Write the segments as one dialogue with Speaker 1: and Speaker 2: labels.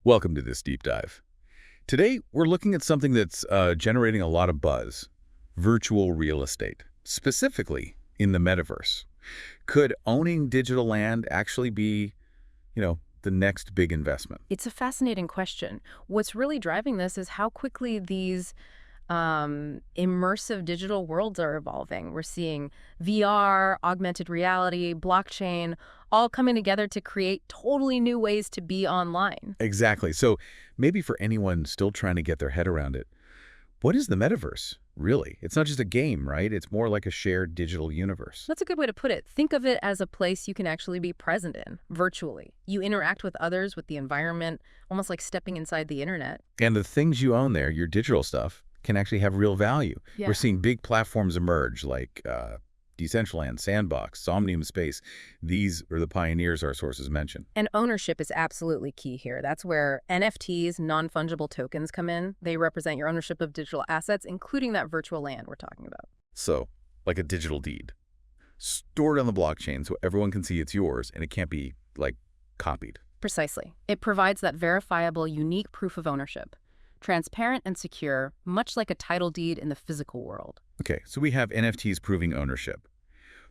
Speaker 1: Welcome to this deep dive. Today, we're looking at something that's generating a lot of buzz, virtual real estate, specifically in the metaverse. Could owning digital land actually be, the next big investment?
Speaker 2: It's a fascinating question. What's really driving this is how quickly these immersive digital worlds are evolving. We're seeing VR, augmented reality, blockchain, all coming together to create totally new ways to be online.
Speaker 1: Exactly. So maybe for anyone still trying to get their head around it, what is the metaverse, really? It's not just a game, right? It's more like a shared digital universe.
Speaker 2: That's a good way to put it. Think of it as a place you can actually be present in, virtually. You interact with others, with the environment, almost like stepping inside the internet.
Speaker 1: And the things you own there, your digital stuff, can actually have real value.
Speaker 2: Yeah.
Speaker 1: We're seeing big platforms emerge like Decentraland, Sandbox, Somnium Space. These are the pioneers our sources mention.
Speaker 2: And ownership is absolutely key here. That's where NFTs, non-fungible tokens, come in. They represent your ownership of digital assets, including that virtual land we're talking about.
Speaker 1: So, like a digital deed, stored on the blockchain so everyone can see it's yours and it can't be, copied.
Speaker 2: Precisely. It provides that verifiable, unique proof of ownership. Transparent and secure, much like a title deed in the physical world.
Speaker 1: Okay, so we have NFTs proving ownership.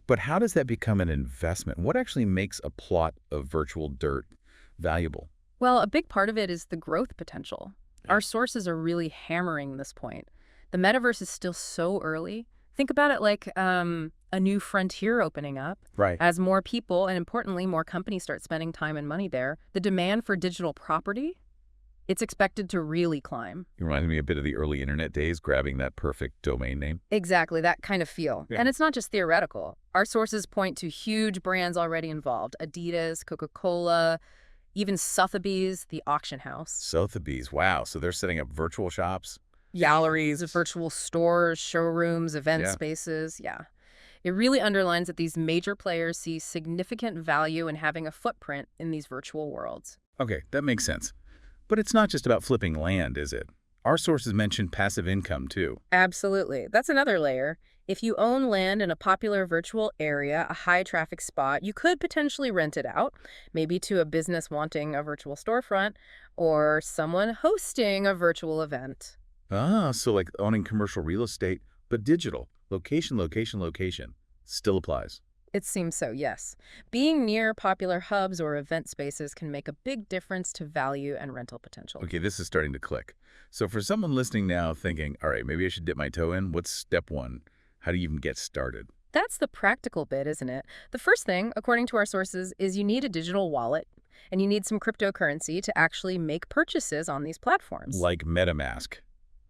Speaker 1: But how does that become an investment? What actually makes a plot of virtual dirt valuable?
Speaker 2: Well, a big part of it is the growth potential. Our sources are really hammering this point. The metaverse is still so early. Think about it like a new frontier opening up.
Speaker 1: Right.
Speaker 2: As more people, and importantly, more companies start spending time and money there, the demand for digital property, it's expected to really climb.
Speaker 1: It reminds me a bit of the early internet days, grabbing that perfect domain name.
Speaker 2: Exactly, that kind of feel.
Speaker 1: Yeah.
Speaker 2: And it's not just theoretical. Our sources point to huge brands already involved. Adidas, Coca-Cola, even Sotheby's, the auction house.
Speaker 1: Sotheby's, wow. So they're setting up virtual shops?
Speaker 2: Galleries, virtual stores, showrooms, event
Speaker 1: Yeah.
Speaker 2: spaces, yeah. It really underlines that these major players see significant value in having a footprint in these virtual worlds.
Speaker 1: Okay, that makes sense. But it's not just about flipping land, is it? Our sources mention passive income, too.
Speaker 2: Absolutely. That's another layer. If you own land in a popular virtual area, a high-traffic spot, you could potentially rent it out, maybe to a business wanting a virtual storefront or someone hosting a virtual event.
Speaker 1: Ah, so like owning commercial real estate, but digital. Location, location, location. Still applies.
Speaker 2: It seems so, yes. Being near popular hubs or event spaces can make a big difference to value and rental potential.
Speaker 1: Okay, this is starting to click. So for someone listening now thinking, all right, maybe I should dip my toe in, what's step one? How do you even get started?
Speaker 2: That's the practical bit, isn't it? The first thing, according to our sources, is you need a digital wallet and you need some cryptocurrency to actually make purchases on these platforms.
Speaker 1: Like MetaMask.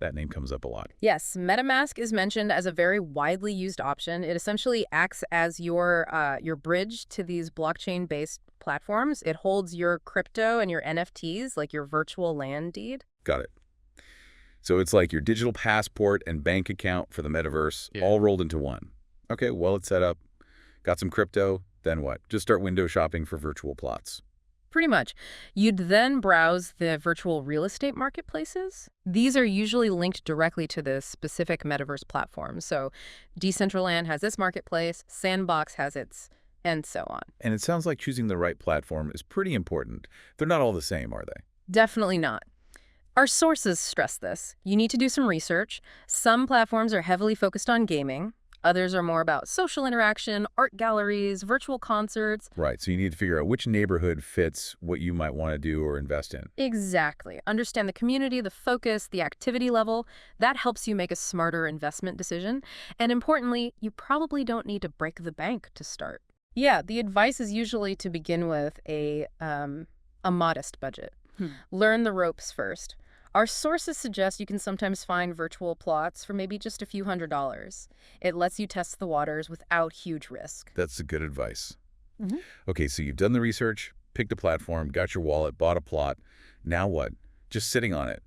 Speaker 1: That name comes up a lot.
Speaker 2: Yes, MetaMask is mentioned as a very widely used option. It essentially acts as your bridge to these blockchain-based platforms. It holds your crypto and your NFTs, like your virtual land deed.
Speaker 1: Got it. So it's like your digital passport and bank account for the metaverse, all rolled into one. Okay, well, it's set up. Got some crypto, then what? Just start window shopping for virtual plots.
Speaker 2: Pretty much. You'd then browse the virtual real estate marketplaces. These are usually linked directly to the specific metaverse platform. So Decentraland has this marketplace, Sandbox has its, and so on.
Speaker 1: And it sounds like choosing the right platform is pretty important. They're not all the same, are they?
Speaker 2: Definitely not. Our sources stress this. You need to do some research. Some platforms are heavily focused on gaming. Others are more about social interaction, art galleries, virtual concerts.
Speaker 1: Right, so you need to figure out which neighborhood fits what you might want to do or invest in.
Speaker 2: Exactly. Understand the community, the focus, the activity level. That helps you make a smarter investment decision. And importantly, you probably don't need to break the bank to start. Yeah, the advice is usually to begin with a modest budget. Learn the ropes first. Our sources suggest you can sometimes find virtual plots for maybe just a few $100s. It lets you test the waters without huge risk.
Speaker 1: That's good advice.
Speaker 2: Mhm.
Speaker 1: Okay, so you've done the research, picked a platform, got your wallet, bought a plot. Now what? Just sitting on it.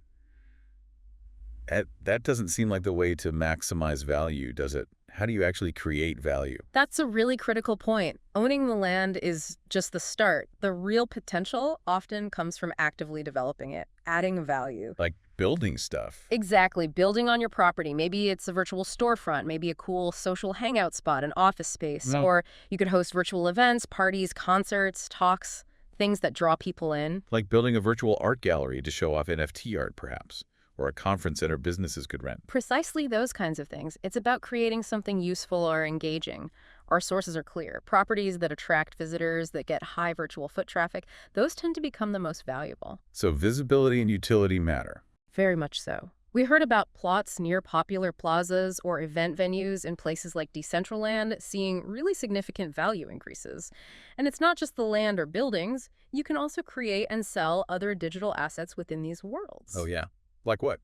Speaker 1: That doesn't seem like the way to maximize value, does it? How do you actually create value?
Speaker 2: That's a really critical point. Owning the land is just the start. The real potential often comes from actively developing it, adding value.
Speaker 1: Like building stuff.
Speaker 2: Exactly. Building on your property. Maybe it's a virtual storefront, maybe a cool social hangout spot, an office space,
Speaker 1: No.
Speaker 2: or you could host virtual events, parties, concerts, talks. things that draw people in.
Speaker 1: Like building a virtual art gallery to show off NFT art, perhaps, or a conference center businesses could rent.
Speaker 2: Precisely those kinds of things. It's about creating something useful or engaging. Our sources are clear. Properties that attract visitors, that get high virtual foot traffic, those tend to become the most valuable.
Speaker 1: So visibility and utility matter.
Speaker 2: Very much so. We heard about plots near popular plazas or event venues in places like Decentraland seeing really significant value increases. And it's not just the land or buildings. You can also create and sell other digital assets within these worlds.
Speaker 1: Oh, yeah. Like what?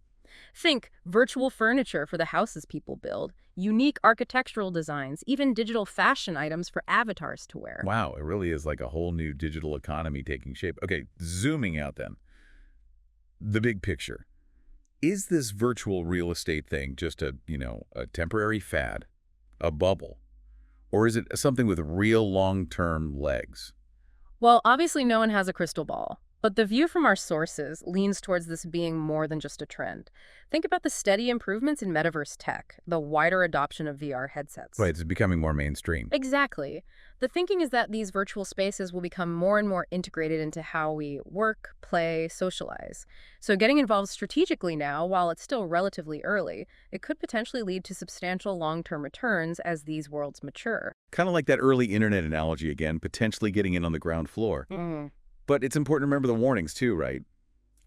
Speaker 2: Think virtual furniture for the houses people build, unique architectural designs, even digital fashion items for avatars to wear.
Speaker 1: Wow, it really is like a whole new digital economy taking shape. Okay, zooming out then. The big picture. Is this virtual real estate thing just a temporary fad, a bubble, or is it something with real long-term legs?
Speaker 2: Well, obviously no one has a crystal ball, but the view from our sources leans towards this being more than just a trend. Think about the steady improvements in metaverse tech, the wider adoption of VR headsets.
Speaker 1: Right, it's becoming more mainstream.
Speaker 2: Exactly. The thinking is that these virtual spaces will become more and more integrated into how we work, play, socialize. So getting involved strategically now, while it's still relatively early, it could potentially lead to substantial long-term returns as these worlds mature.
Speaker 1: Kind of like that early internet analogy again, potentially getting in on the ground floor. But it's important to remember the warnings too, right?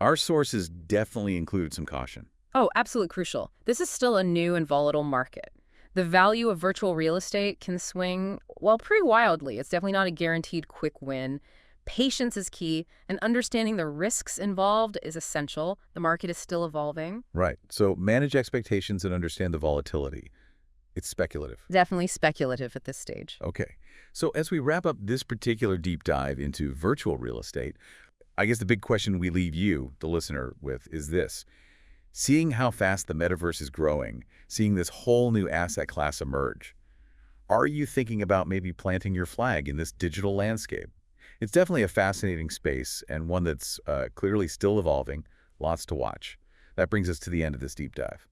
Speaker 1: Our sources definitely included some caution.
Speaker 2: Oh, absolutely crucial. This is still a new and volatile market. The value of virtual real estate can swing, well, pretty wildly. It's definitely not a guaranteed quick win. Patience is key, and understanding the risks involved is essential. The market is still evolving.
Speaker 1: Right, so manage expectations and understand the volatility. It's speculative.
Speaker 2: Definitely speculative at this stage.
Speaker 1: Okay, so as we wrap up this particular deep dive into virtual real estate, I guess the big question we leave you, the listener, with is this. Seeing how fast the metaverse is growing, seeing this whole new asset class emerge, are you thinking about maybe planting your flag in this digital landscape? It's definitely a fascinating space and one that's clearly still evolving, lots to watch. That brings us to the end of this deep dive.